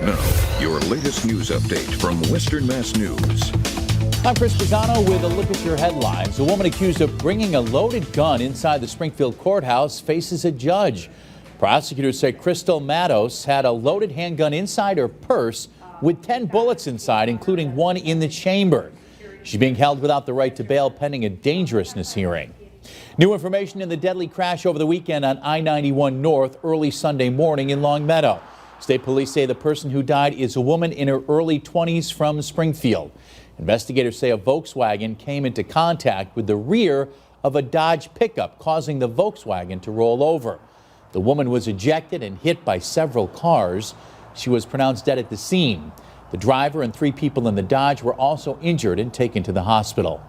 Now, your latest news update from Western Mass News. I'm Chris Pisano with a look at your headlines. A woman accused of bringing a loaded gun inside the Springfield courthouse faces a judge. Prosecutors say Crystal Matos had a loaded handgun inside her purse with 10 bullets inside, including one in the chamber. She's being held without the right to bail pending a dangerousness hearing. New information in the deadly crash over the weekend on I-91 North early Sunday morning in Longmeadow. State police say the person who died is a woman in her early 20s from Springfield. Investigators say a Volkswagen came into contact with the rear of a Dodge pickup, causing the Volkswagen to roll over. The woman was ejected and hit by several cars. She was pronounced dead at the scene. The driver and 3 people in the Dodge were also injured and taken to the hospital.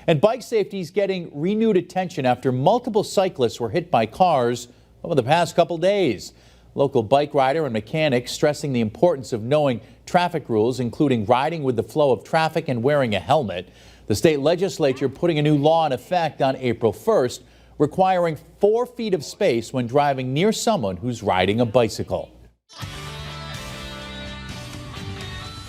And bike safety is getting renewed attention after multiple cyclists were hit by cars over the past couple days. Local bike rider and mechanic stressing the importance of knowing traffic rules, including riding with the flow of traffic and wearing a helmet. The state legislature putting a new law in effect on April 1st, requiring 4 feet of space when driving near someone who's riding a bicycle.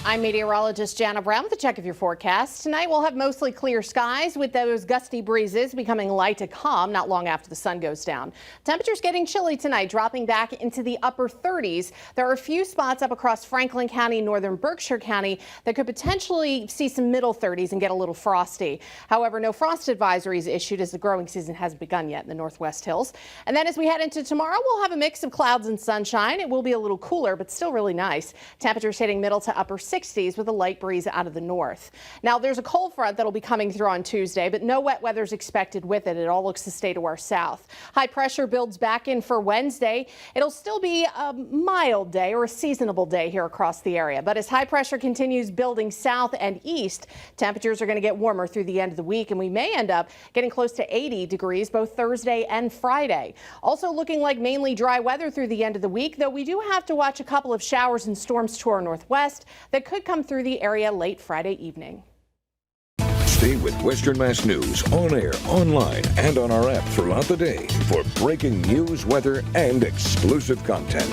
I'm meteorologist Jana Brown with a check of your forecast. Tonight we'll have mostly clear skies with those gusty breezes becoming light to calm not long after the sun goes down. Temperatures getting chilly tonight, dropping back into the upper 30s. There are a few spots up across Franklin County, northern Berkshire County that could potentially see some middle 30s and get a little frosty. However, no frost advisories issued as the growing season hasn't begun yet in the Northwest Hills. And then as we head into tomorrow, we'll have a mix of clouds and sunshine. It will be a little cooler, but still really nice. Temperatures hitting middle to upper 60s with a light breeze out of the north. Now there's a cold front that'll be coming through on Tuesday, but no wet weather is expected with it. It all looks to stay to our south. High pressure builds back in for Wednesday. It'll still be a mild day or a seasonable day here across the area. But as high pressure continues building south and east, temperatures are going to get warmer through the end of the week, and we may end up getting close to 80 degrees both Thursday and Friday. Also looking like mainly dry weather through the end of the week, though we do have to watch a couple of showers and storms to our northwest that could come through the area late Friday evening. Stay with Western Mass News on air, online, and on our app throughout the day for breaking news, weather, and exclusive content.